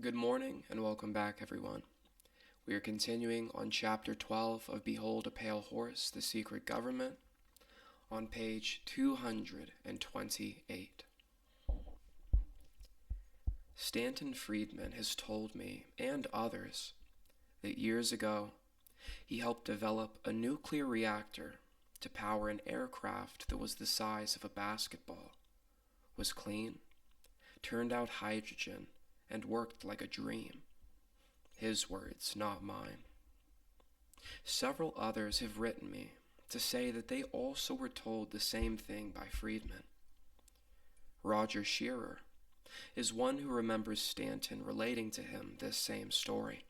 Good morning and welcome back, everyone. We are continuing on Chapter 12 of Behold a Pale Horse, The Secret Government, on page 228. Stanton Friedman has told me, and others, that years ago he helped develop a nuclear reactor to power an aircraft that was the size of a basketball, was clean, turned out hydrogen, and worked like a dream. His words, not mine. Several others have written me to say that they also were told the same thing by Friedman. Roger Shearer is one who remembers Stanton relating to him this same story.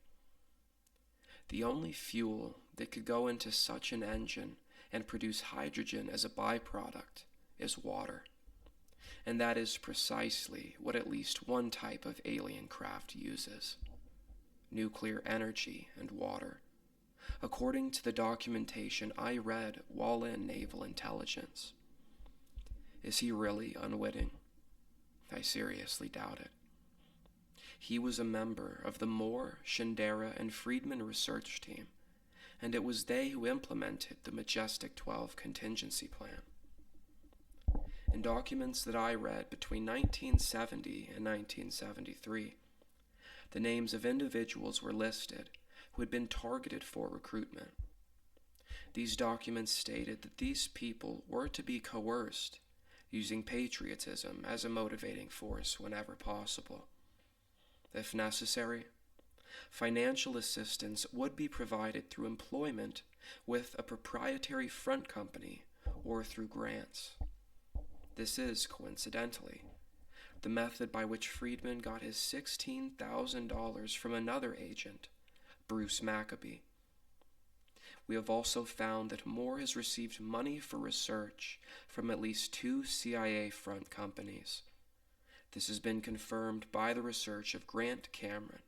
The only fuel that could go into such an engine and produce hydrogen as a byproduct is water. And that is precisely what at least one type of alien craft uses: nuclear energy and water, according to the documentation I read while in Naval Intelligence. Is he really unwitting? I seriously doubt it. He was a member of the Moore, Shindera, and Friedman research team, and it was they who implemented the Majestic 12 contingency plan. In documents that I read between 1970 and 1973, the names of individuals were listed who had been targeted for recruitment. These documents stated that these people were to be coerced, using patriotism as a motivating force whenever possible. If necessary, financial assistance would be provided through employment with a proprietary front company or through grants. This is, coincidentally, the method by which Friedman got his $16,000 from another agent, Bruce Maccabee. We have also found that Moore has received money for research from at least 2 CIA front companies. This has been confirmed by the research of Grant Cameron.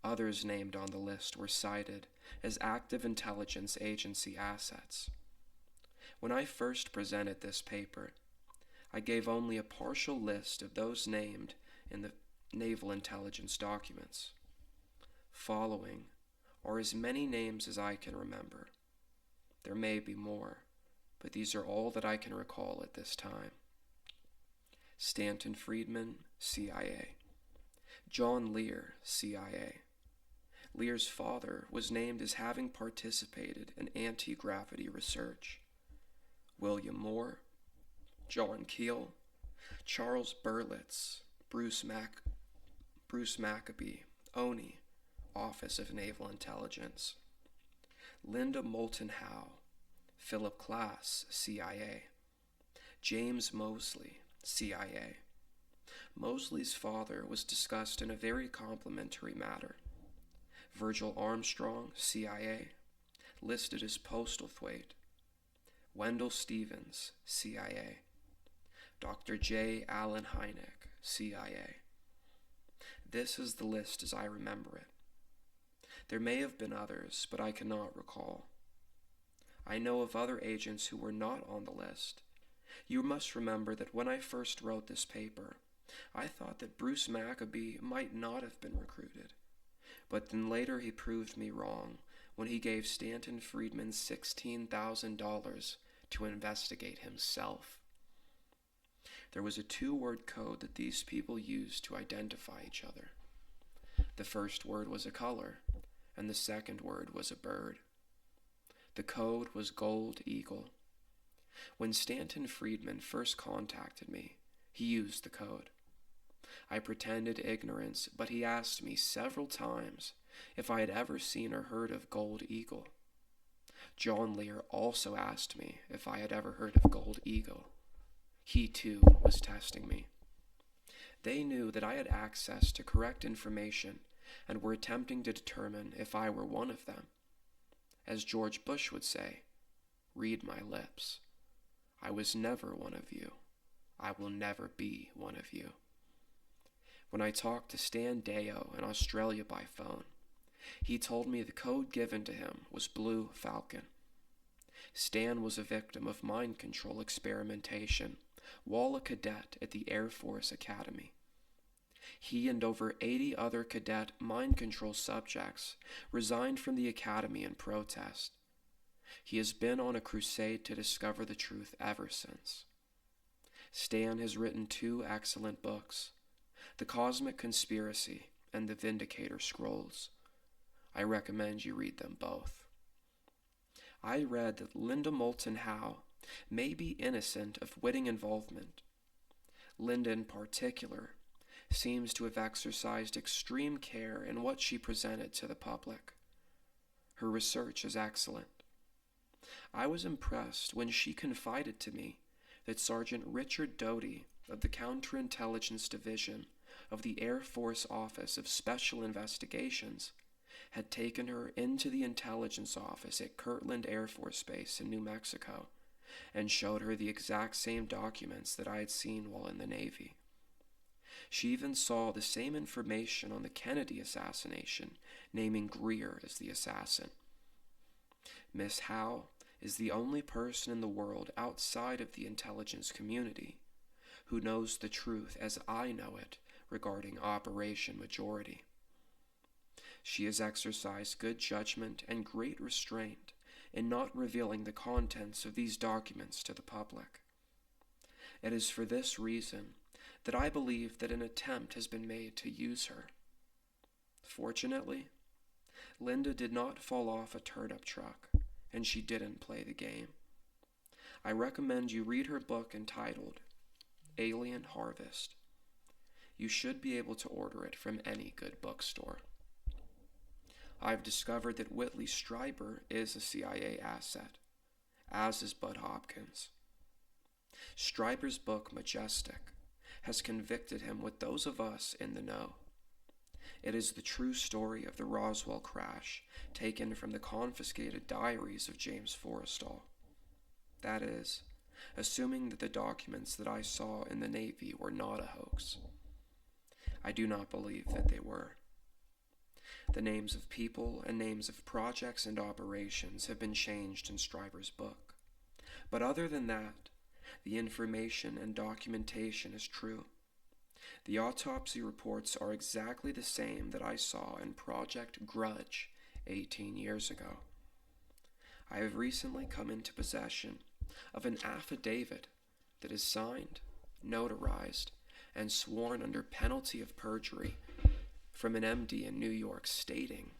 Others named on the list were cited as active intelligence agency assets. When I first presented this paper, I gave only a partial list of those named in the Naval Intelligence documents. Following are as many names as I can remember. There may be more, but these are all that I can recall at this time. Stanton Friedman, CIA. John Lear, CIA. Lear's father was named as having participated in anti-gravity research. William Moore, John Keel, Charles Berlitz, Bruce Maccabee, ONI, Office of Naval Intelligence. Linda Moulton Howe, Philip Klass, CIA. James Mosley, CIA. Mosley's father was discussed in a very complimentary matter. Virgil Armstrong, CIA, listed as Postlethwaite. Wendell Stevens, CIA. Dr. J. Allen Hynek, CIA. This is the list as I remember it. There may have been others, but I cannot recall. I know of other agents who were not on the list. You must remember that when I first wrote this paper, I thought that Bruce Maccabee might not have been recruited. But then later he proved me wrong when he gave Stanton Friedman $16,000 to investigate himself. There was a 2-word code that these people used to identify each other. The first word was a color, and the second word was a bird. The code was Gold Eagle. When Stanton Friedman first contacted me, he used the code. I pretended ignorance, but he asked me several times if I had ever seen or heard of Gold Eagle. John Lear also asked me if I had ever heard of Gold Eagle. He too was testing me. They knew that I had access to correct information and were attempting to determine if I were one of them. As George Bush would say, read my lips. I was never one of you. I will never be one of you. When I talked to Stan Deyo in Australia by phone, he told me the code given to him was Blue Falcon. Stan was a victim of mind control experimentation while a cadet at the Air Force Academy. He and over 80 other cadet mind control subjects resigned from the academy in protest. He has been on a crusade to discover the truth ever since. Stan has written 2 excellent books, The Cosmic Conspiracy and The Vindicator Scrolls. I recommend you read them both. I read that Linda Moulton Howe may be innocent of witting involvement. Linda in particular seems to have exercised extreme care in what she presented to the public. Her research is excellent. I was impressed when she confided to me that Sergeant Richard Doty of the Counterintelligence Division of the Air Force Office of Special Investigations had taken her into the intelligence office at Kirtland Air Force Base in New Mexico and showed her the exact same documents that I had seen while in the Navy. She even saw the same information on the Kennedy assassination, naming Greer as the assassin. Miss Howe is the only person in the world outside of the intelligence community who knows the truth as I know it regarding Operation Majority. She has exercised good judgment and great restraint in not revealing the contents of these documents to the public. It is for this reason that I believe that an attempt has been made to use her. Fortunately, Linda did not fall off a turnip truck, and she didn't play the game. I recommend you read her book entitled Alien Harvest. You should be able to order it from any good bookstore. I've discovered that Whitley Strieber is a CIA asset, as is Bud Hopkins. Strieber's book, Majestic, has convicted him with those of us in the know. It is the true story of the Roswell crash, taken from the confiscated diaries of James Forrestal. That is, assuming that the documents that I saw in the Navy were not a hoax. I do not believe that they were. The names of people and names of projects and operations have been changed in Strieber's book. But other than that, the information and documentation is true. The autopsy reports are exactly the same that I saw in Project Grudge 18 years ago. I have recently come into possession of an affidavit that is signed, notarized, and sworn under penalty of perjury from an MD in New York stating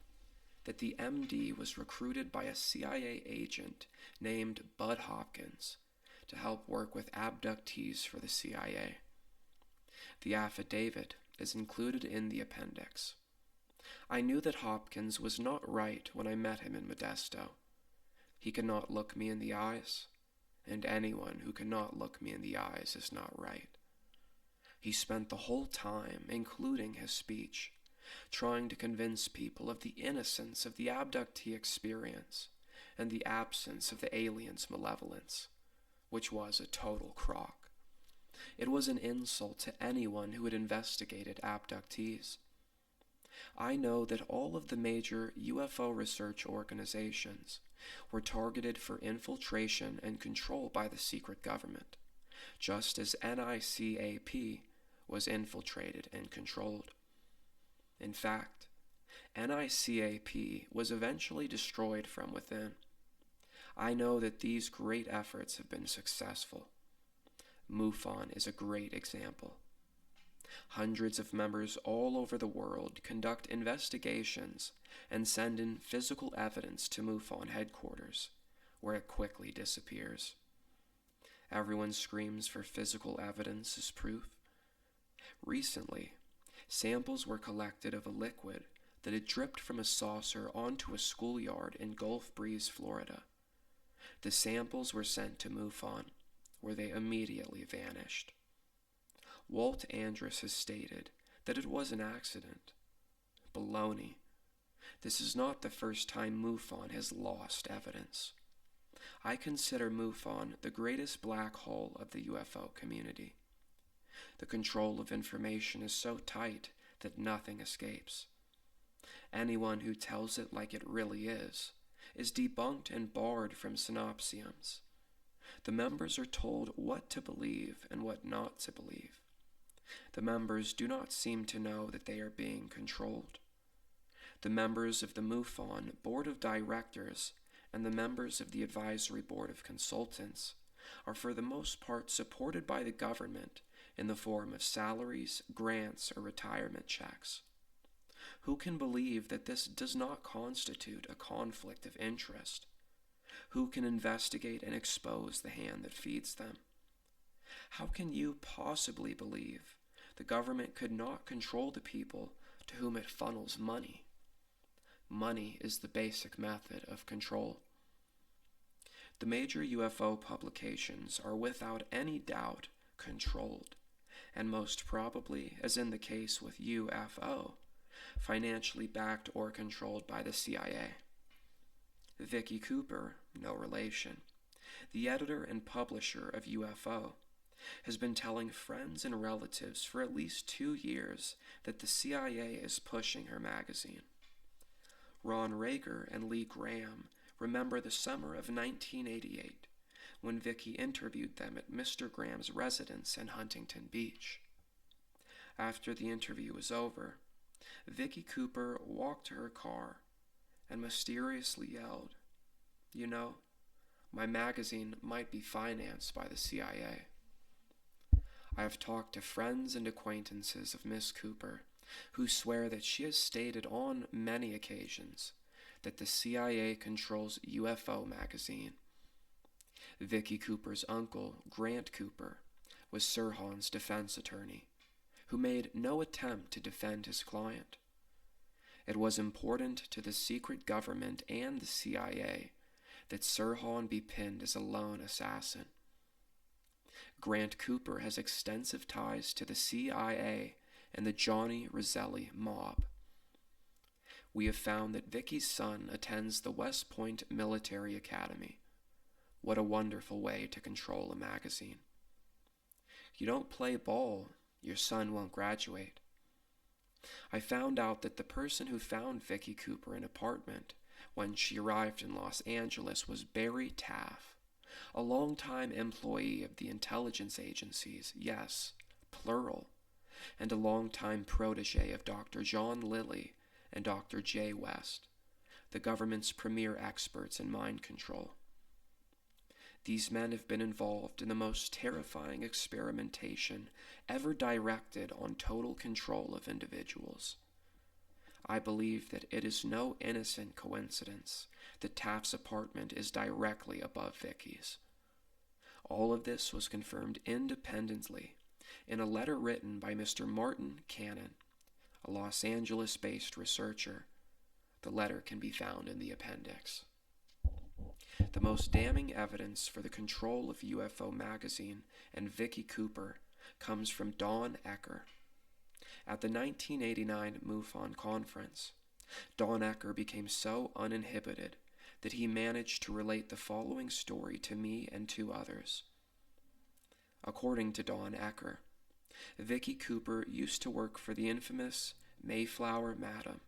that the MD was recruited by a CIA agent named Bud Hopkins to help work with abductees for the CIA. The affidavit is included in the appendix. I knew that Hopkins was not right when I met him in Modesto. He cannot look me in the eyes, and anyone who cannot look me in the eyes is not right. He spent the whole time, including his speech, trying to convince people of the innocence of the abductee experience and the absence of the aliens' malevolence, which was a total crock. It was an insult to anyone who had investigated abductees. I know that all of the major UFO research organizations were targeted for infiltration and control by the secret government, just as NICAP was infiltrated and controlled. In fact, NICAP was eventually destroyed from within. I know that these great efforts have been successful. MUFON is a great example. Hundreds of members all over the world conduct investigations and send in physical evidence to MUFON headquarters, where it quickly disappears. Everyone screams for physical evidence as proof. Recently, samples were collected of a liquid that had dripped from a saucer onto a schoolyard in Gulf Breeze, Florida. The samples were sent to MUFON, where they immediately vanished. Walt Andrus has stated that it was an accident. Baloney. This is not the first time MUFON has lost evidence. I consider MUFON the greatest black hole of the UFO community. The control of information is so tight that nothing escapes. Anyone who tells it like it really is debunked and barred from synopsiums. The members are told what to believe and what not to believe. The members do not seem to know that they are being controlled. The members of the MUFON Board of Directors and the members of the Advisory Board of Consultants are for the most part supported by the government in the form of salaries, grants, or retirement checks. Who can believe that this does not constitute a conflict of interest? Who can investigate and expose the hand that feeds them? How can you possibly believe the government could not control the people to whom it funnels money? Money is the basic method of control. The major UFO publications are without any doubt controlled, and most probably, as in the case with UFO, financially backed or controlled by the CIA. Vicky Cooper, no relation, the editor and publisher of UFO, has been telling friends and relatives for at least 2 years that the CIA is pushing her magazine. Ron Rager and Lee Graham remember the summer of 1988 when Vicky interviewed them at Mr. Graham's residence in Huntington Beach. After the interview was over, Vicky Cooper walked to her car and mysteriously yelled, "You know, my magazine might be financed by the CIA." I have talked to friends and acquaintances of Miss Cooper who swear that she has stated on many occasions that the CIA controls UFO magazine. Vicky Cooper's uncle, Grant Cooper, was Sirhan's defense attorney, who made no attempt to defend his client. It was important to the secret government and the CIA that Sirhan be pinned as a lone assassin. Grant Cooper has extensive ties to the CIA and the Johnny Roselli mob. We have found that Vicky's son attends the West Point Military Academy. What a wonderful way to control a magazine. You don't play ball, your son won't graduate. I found out that the person who found Vicky Cooper an apartment when she arrived in Los Angeles was Barry Taff, a longtime employee of the intelligence agencies, yes, plural, and a longtime protege of Dr. John Lilly and Dr. Jay West, the government's premier experts in mind control. These men have been involved in the most terrifying experimentation ever directed on total control of individuals. I believe that it is no innocent coincidence that Taft's apartment is directly above Vicky's. All of this was confirmed independently in a letter written by Mr. Martin Cannon, a Los Angeles-based researcher. The letter can be found in the appendix. The most damning evidence for the control of UFO magazine and Vicky Cooper comes from Don Ecker. At the 1989 MUFON conference, Don Ecker became so uninhibited that he managed to relate the following story to me and 2 others. According to Don Ecker, Vicky Cooper used to work for the infamous Mayflower Madam.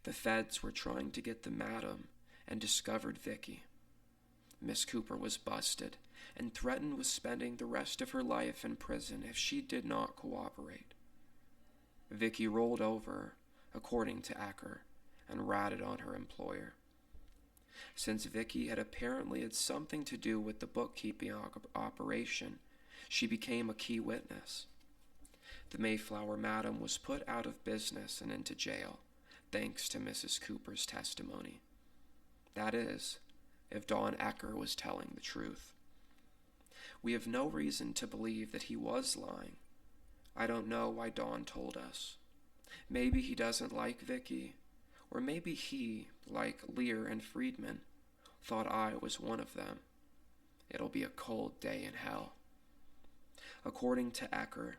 The feds were trying to get the madam and discovered Vicky. Miss Cooper was busted and threatened with spending the rest of her life in prison if she did not cooperate. Vicky rolled over, according to Ecker, and ratted on her employer. Since Vicky had apparently had something to do with the bookkeeping operation, she became a key witness. The Mayflower Madam was put out of business and into jail, thanks to Mrs. Cooper's testimony. That is, if Don Ecker was telling the truth. We have no reason to believe that he was lying. I don't know why Don told us. Maybe he doesn't like Vicky, or maybe he, like Lear and Friedman, thought I was one of them. It'll be a cold day in hell. According to Ecker,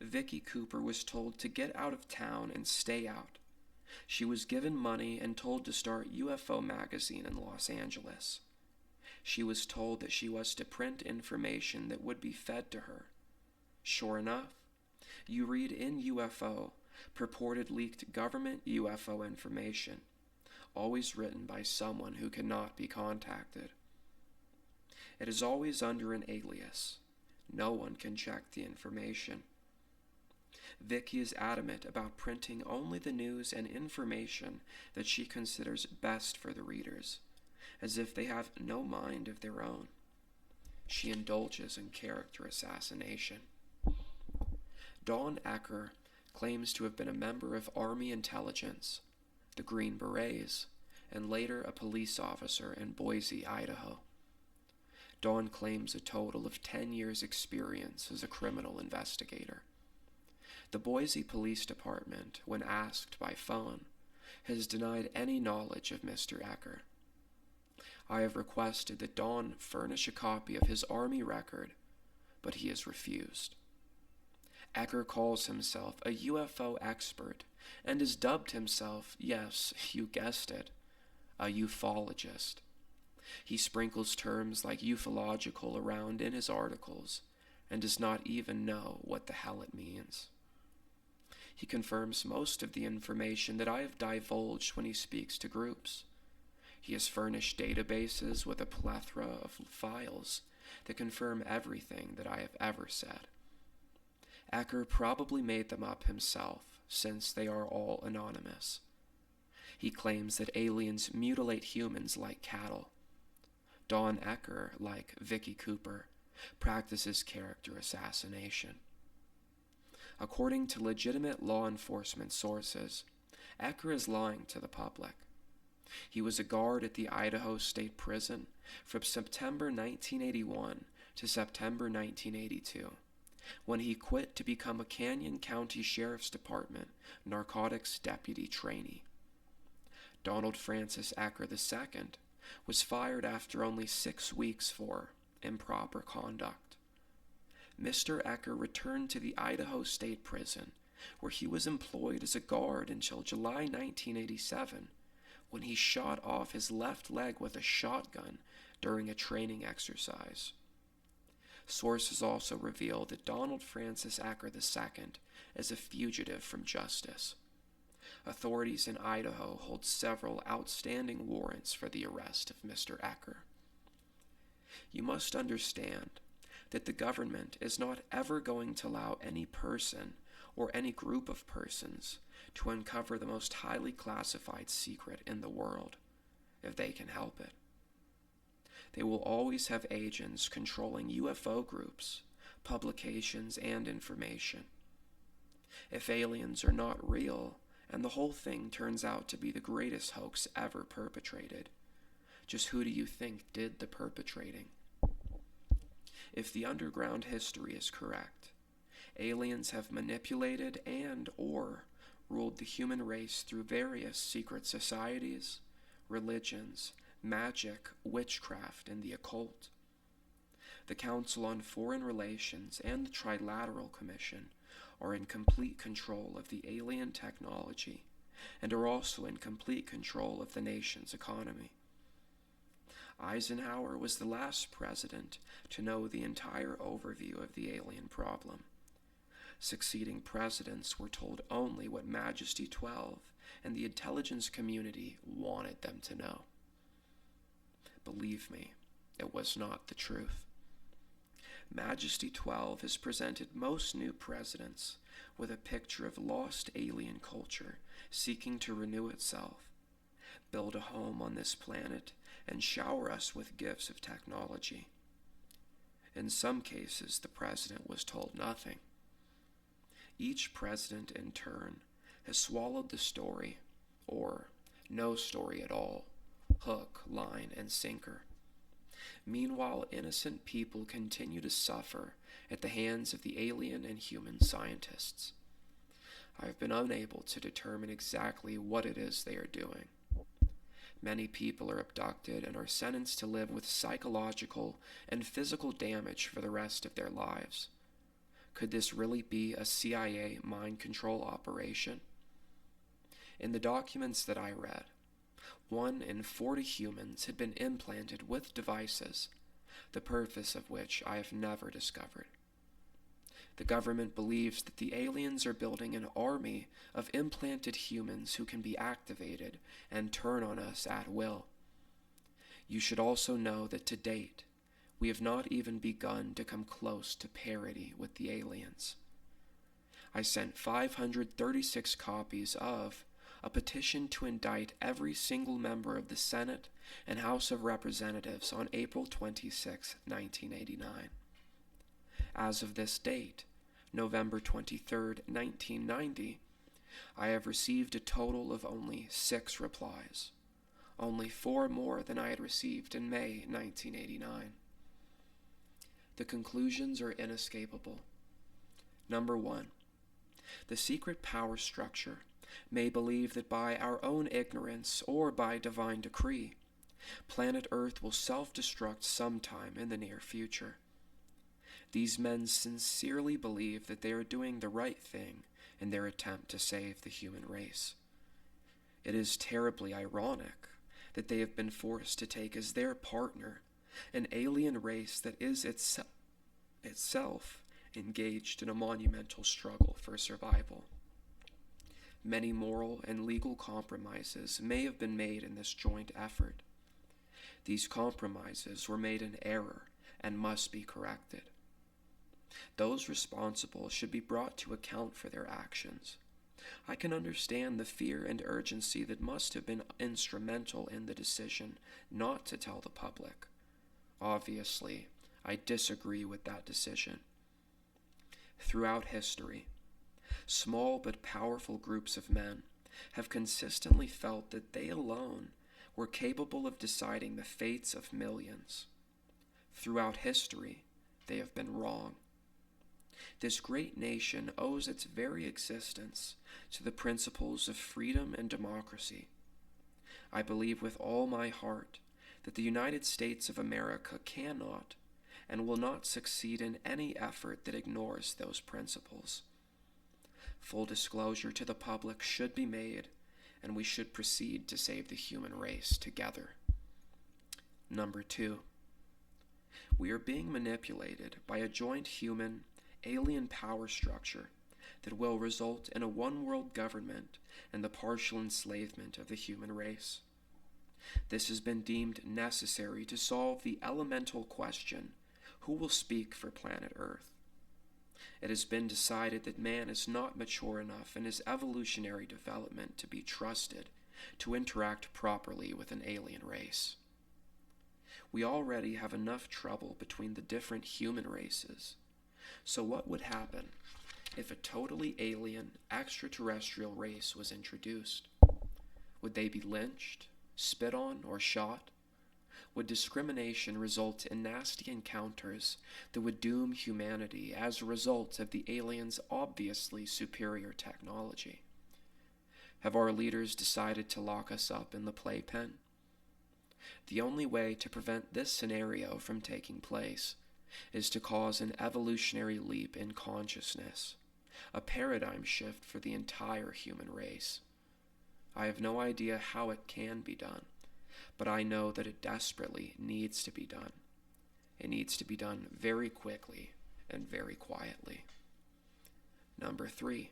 Vicky Cooper was told to get out of town and stay out. She was given money and told to start UFO magazine in Los Angeles. She was told that she was to print information that would be fed to her. Sure enough, you read in UFO, purported leaked government UFO information, always written by someone who cannot be contacted. It is always under an alias. No one can check the information. Vicky is adamant about printing only the news and information that she considers best for the readers, as if they have no mind of their own. She indulges in character assassination. Dawn Ecker claims to have been a member of Army Intelligence, the Green Berets, and later a police officer in Boise, Idaho. Dawn claims a total of 10 years' experience as a criminal investigator. The Boise Police Department, when asked by phone, has denied any knowledge of Mr. Ecker. I have requested that Dawn furnish a copy of his Army record, but he has refused. Ecker calls himself a UFO expert and has dubbed himself, yes, you guessed it, a ufologist. He sprinkles terms like ufological around in his articles and does not even know what the hell it means. He confirms most of the information that I have divulged when he speaks to groups. He has furnished databases with a plethora of files that confirm everything that I have ever said. Ecker probably made them up himself, since they are all anonymous. He claims that aliens mutilate humans like cattle. Dawn Ecker, like Vicky Cooper, practices character assassination. According to legitimate law enforcement sources, Ecker is lying to the public. He was a guard at the Idaho State Prison from September 1981 to September 1982, when he quit to become a Canyon County Sheriff's Department narcotics deputy trainee. Donald Francis Ecker II was fired after only 6 weeks for improper conduct. Mr. Ecker returned to the Idaho State Prison, where he was employed as a guard until July 1987, when he shot off his left leg with a shotgun during a training exercise. Sources also reveal that Donald Francis Ecker II is a fugitive from justice. Authorities in Idaho hold several outstanding warrants for the arrest of Mr. Ecker. You must understand that the government is not ever going to allow any person or any group of persons to uncover the most highly classified secret in the world, if they can help it. They will always have agents controlling UFO groups, publications, and information. If aliens are not real, and the whole thing turns out to be the greatest hoax ever perpetrated, just who do you think did the perpetrating? If the underground history is correct, aliens have manipulated and or ruled the human race through various secret societies, religions, magic, witchcraft, and the occult. The Council on Foreign Relations and the Trilateral Commission are in complete control of the alien technology and are also in complete control of the nation's economy. Eisenhower was the last president to know the entire overview of the alien problem. Succeeding presidents were told only what Majesty 12 and the intelligence community wanted them to know. Believe me, it was not the truth. Majesty 12 has presented most new presidents with a picture of lost alien culture seeking to renew itself, build a home on this planet, and shower us with gifts of technology. In some cases, the president was told nothing. Each president, in turn, has swallowed the story, or no story at all, hook, line, and sinker. Meanwhile, innocent people continue to suffer at the hands of the alien and human scientists. I have been unable to determine exactly what it is they are doing. Many people are abducted and are sentenced to live with psychological and physical damage for the rest of their lives. Could this really be a CIA mind control operation? In the documents that I read, 1 in 40 humans had been implanted with devices, the purpose of which I have never discovered. The government believes that the aliens are building an army of implanted humans who can be activated and turn on us at will. You should also know that to date, we have not even begun to come close to parity with the aliens. I sent 536 copies of a petition to indict every single member of the Senate and House of Representatives on April 26, 1989. As of this date, November 23, 1990, I have received a total of only 6 replies, only 4 more than I had received in May 1989. The conclusions are inescapable. Number 1. The secret power structure may believe that by our own ignorance or by divine decree, planet Earth will self-destruct sometime in the near future. These men sincerely believe that they are doing the right thing in their attempt to save the human race. It is terribly ironic that they have been forced to take as their partner an alien race that is itself engaged in a monumental struggle for survival. Many moral and legal compromises may have been made in this joint effort. These compromises were made in error and must be corrected. Those responsible should be brought to account for their actions. I can understand the fear and urgency that must have been instrumental in the decision not to tell the public. Obviously, I disagree with that decision. Throughout history, small but powerful groups of men have consistently felt that they alone were capable of deciding the fates of millions. Throughout history, they have been wrong. This great nation owes its very existence to the principles of freedom and democracy. I believe with all my heart that the United States of America cannot and will not succeed in any effort that ignores those principles. Full disclosure to the public should be made, and we should proceed to save the human race together. Number 2. We are being manipulated by a joint human alien power structure that will result in a one-world government and the partial enslavement of the human race. This has been deemed necessary to solve the elemental question, who will speak for planet Earth? It has been decided that man is not mature enough in his evolutionary development to be trusted to interact properly with an alien race. We already have enough trouble between the different human races. So what would happen if a totally alien extraterrestrial race was introduced? Would they be lynched, spit on, or shot? Would discrimination result in nasty encounters that would doom humanity as a result of the aliens' obviously superior technology? Have our leaders decided to lock us up in the playpen? The only way to prevent this scenario from taking place is to cause an evolutionary leap in consciousness, a paradigm shift for the entire human race. I have no idea how it can be done, but I know that it desperately needs to be done. It needs to be done very quickly and very quietly. Number 3.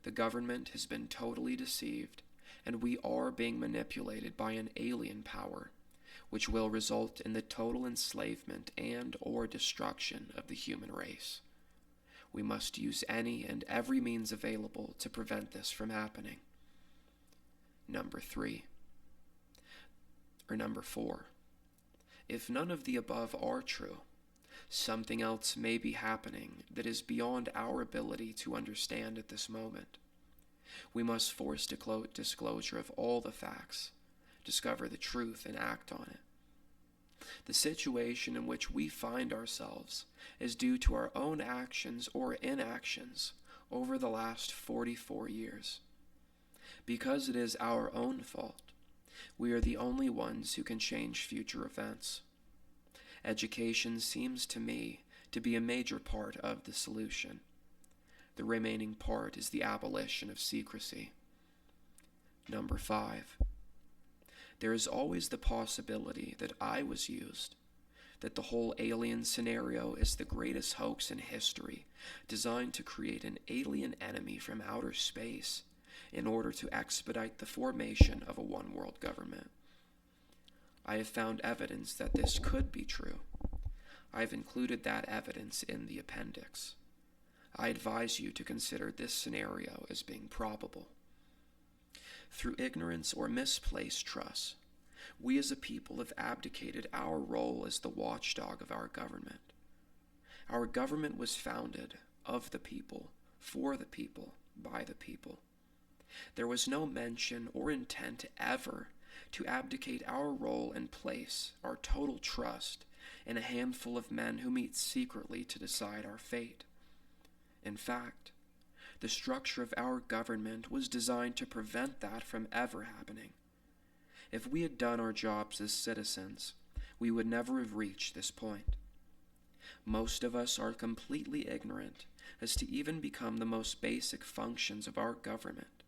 The government has been totally deceived, and we are being manipulated by an alien power, which will result in the total enslavement and/or destruction of the human race. We must use any and every means available to prevent this from happening. Number 4. If none of the above are true, something else may be happening that is beyond our ability to understand at this moment. We must force disclosure of all the facts, discover the truth, and act on it. The situation in which we find ourselves is due to our own actions or inactions over the last 44 years. Because it is our own fault, we are the only ones who can change future events. Education seems to me to be a major part of the solution. The remaining part is the abolition of secrecy. Number 5. There is always the possibility that I was used, that the whole alien scenario is the greatest hoax in history, designed to create an alien enemy from outer space in order to expedite the formation of a one-world government. I have found evidence that this could be true. I have included that evidence in the appendix. I advise you to consider this scenario as being probable. Through ignorance or misplaced trust, we as a people have abdicated our role as the watchdog of our government. Our government was founded of the people, for the people, by the people. There was no mention or intent ever to abdicate our role and place our total trust in a handful of men who meet secretly to decide our fate. In fact, the structure of our government was designed to prevent that from ever happening. If we had done our jobs as citizens, we would never have reached this point. Most of us are completely ignorant as to even become the most basic functions of our government.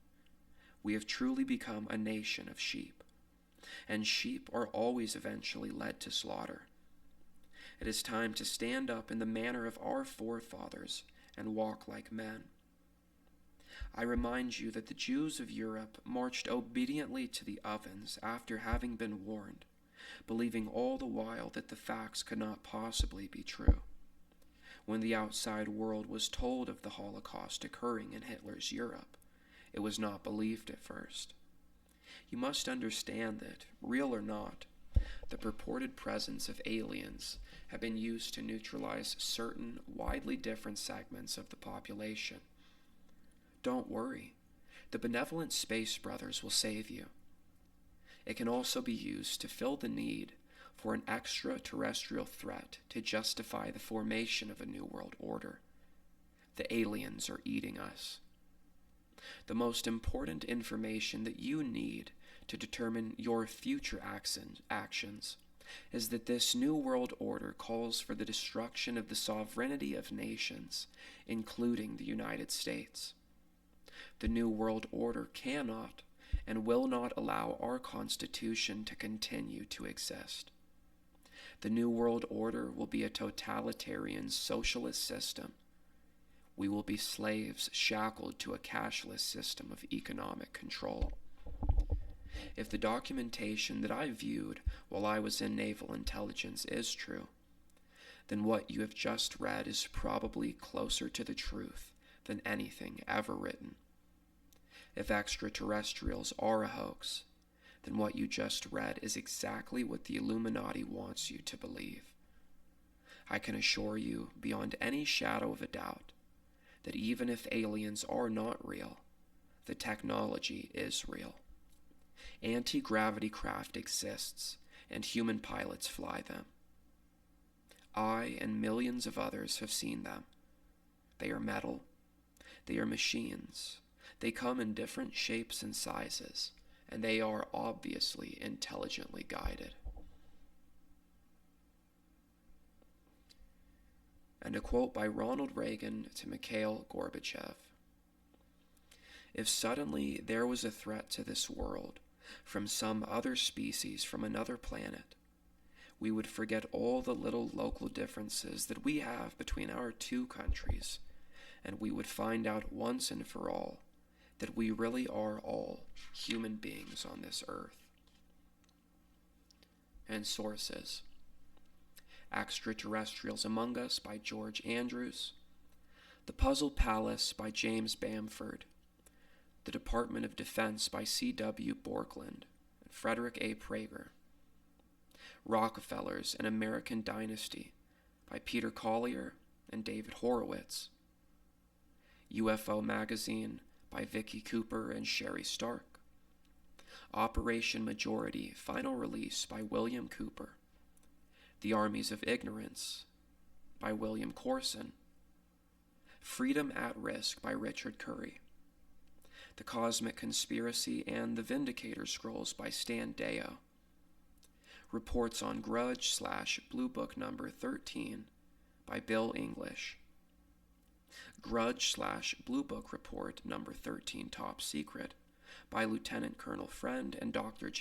We have truly become a nation of sheep, and sheep are always eventually led to slaughter. It is time to stand up in the manner of our forefathers and walk like men. I remind you that the Jews of Europe marched obediently to the ovens after having been warned, believing all the while that the facts could not possibly be true. When the outside world was told of the Holocaust occurring in Hitler's Europe, it was not believed at first. You must understand that, real or not, the purported presence of aliens have been used to neutralize certain widely different segments of the population. Don't worry, the benevolent Space Brothers will save you. It can also be used to fill the need for an extraterrestrial threat to justify the formation of a new world order. The aliens are eating us. The most important information that you need to determine your future actions is that this new world order calls for the destruction of the sovereignty of nations, including the United States. The new world order cannot and will not allow our Constitution to continue to exist. The new world order will be a totalitarian socialist system. We will be slaves shackled to a cashless system of economic control. If the documentation that I viewed while I was in naval intelligence is true, then what you have just read is probably closer to the truth than anything ever written. If extraterrestrials are a hoax, then what you just read is exactly what the Illuminati wants you to believe. I can assure you, beyond any shadow of a doubt, that even if aliens are not real, the technology is real. Anti-gravity craft exists, and human pilots fly them. I and millions of others have seen them. They are metal. They are machines. They come in different shapes and sizes, and they are obviously intelligently guided. And a quote by Ronald Reagan to Mikhail Gorbachev. If suddenly there was a threat to this world from some other species from another planet, we would forget all the little local differences that we have between our two countries, and we would find out once and for all that we really are all human beings on this earth. And sources: Extraterrestrials Among Us by George Andrews, The Puzzle Palace by James Bamford, The Department of Defense by C.W. Borkland and Frederick A. Prager, Rockefellers: An American Dynasty by Peter Collier and David Horowitz, UFO Magazine by Vicky Cooper and Sherry Stark, Operation Majority Final Release by William Cooper, The Armies of Ignorance by William Corson, Freedom at Risk by Richard Curry, The Cosmic Conspiracy and the Vindicator Scrolls by Stan Deyo, Reports on Grudge / Blue Book number 13 by Bill English, Grudge / Blue Book Report number 13 Top Secret by Lieutenant Colonel Friend and Dr.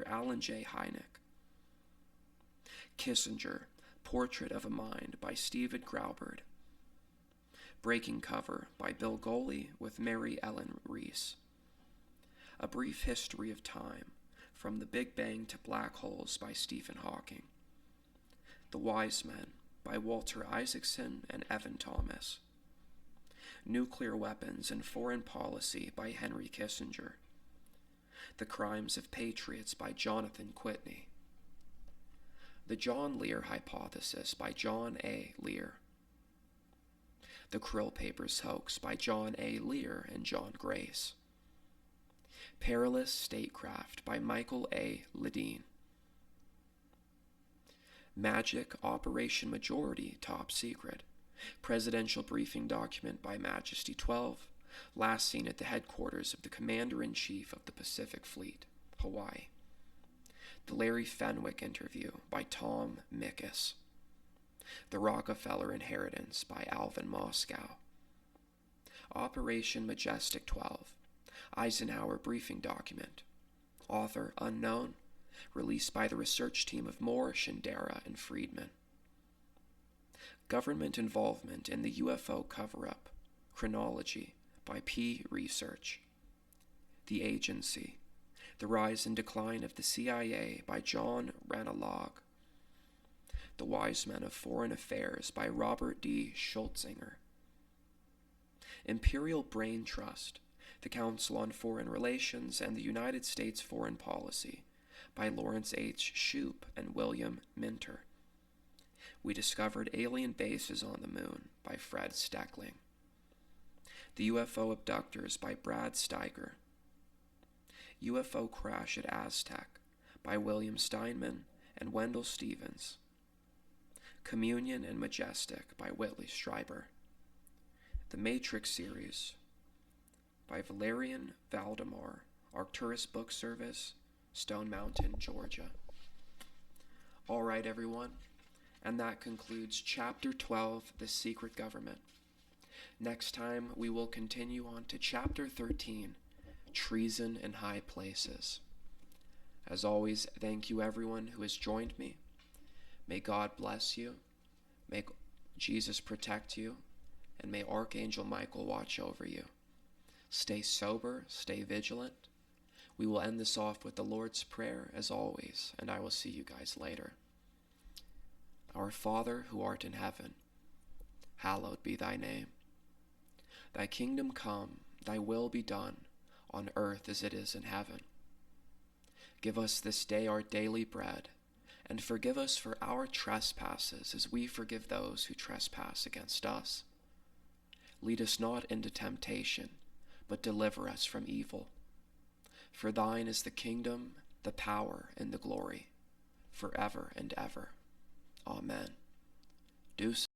Alan J. Hynek, Kissinger: Portrait of a Mind by Stephen Graubard, Breaking Cover by Bill Goley with Mary Ellen Reese, A Brief History of Time: From the Big Bang to Black Holes by Stephen Hawking, The Wise Men by Walter Isaacson and Evan Thomas. Nuclear Weapons and Foreign Policy by Henry Kissinger. The Crimes of Patriots by Jonathan Whitney. The John Lear Hypothesis by John A. Lear. The Krill Papers Hoax by John A. Lear and John Grace. Perilous Statecraft by Michael A. Ledeen. Magic Operation Majority Top Secret. Presidential Briefing Document by Majesty 12, last seen at the headquarters of the Commander-in-Chief of the Pacific Fleet, Hawaii. The Larry Fenwick Interview by Tom Mickus. The Rockefeller Inheritance by Alvin Moscow. Operation Majestic 12, Eisenhower Briefing Document. Author unknown, released by the research team of Moore, Shindera, and Friedman. Government Involvement in the UFO Cover-Up, Chronology by P. Research. The Agency, The Rise and Decline of the CIA by John Ranelagh. The Wise Men of Foreign Affairs by Robert D. Schultzinger. Imperial Brain Trust, The Council on Foreign Relations and the United States Foreign Policy by Lawrence H. Shoup and William Minter. We Discovered Alien Bases on the Moon by Fred Steckling. The UFO Abductors by Brad Steiger. UFO Crash at Aztec by William Steinman and Wendell Stevens. Communion and Majestic by Whitley Strieber. The Matrix Series by Valerian Valdemar, Arcturus Book Service, Stone Mountain, Georgia. All right, everyone. And that concludes Chapter 12, The Secret Government. Next time, we will continue on to Chapter 13, Treason in High Places. As always, thank you everyone who has joined me. May God bless you, may Jesus protect you, and may Archangel Michael watch over you. Stay sober, stay vigilant. We will end this off with the Lord's Prayer, as always, and I will see you guys later. Our Father, who art in heaven, hallowed be thy name. Thy kingdom come, thy will be done, on earth as it is in heaven. Give us this day our daily bread, and forgive us for our trespasses as we forgive those who trespass against us. Lead us not into temptation, but deliver us from evil. For thine is the kingdom, the power, and the glory, forever and ever. Amen. Deuces.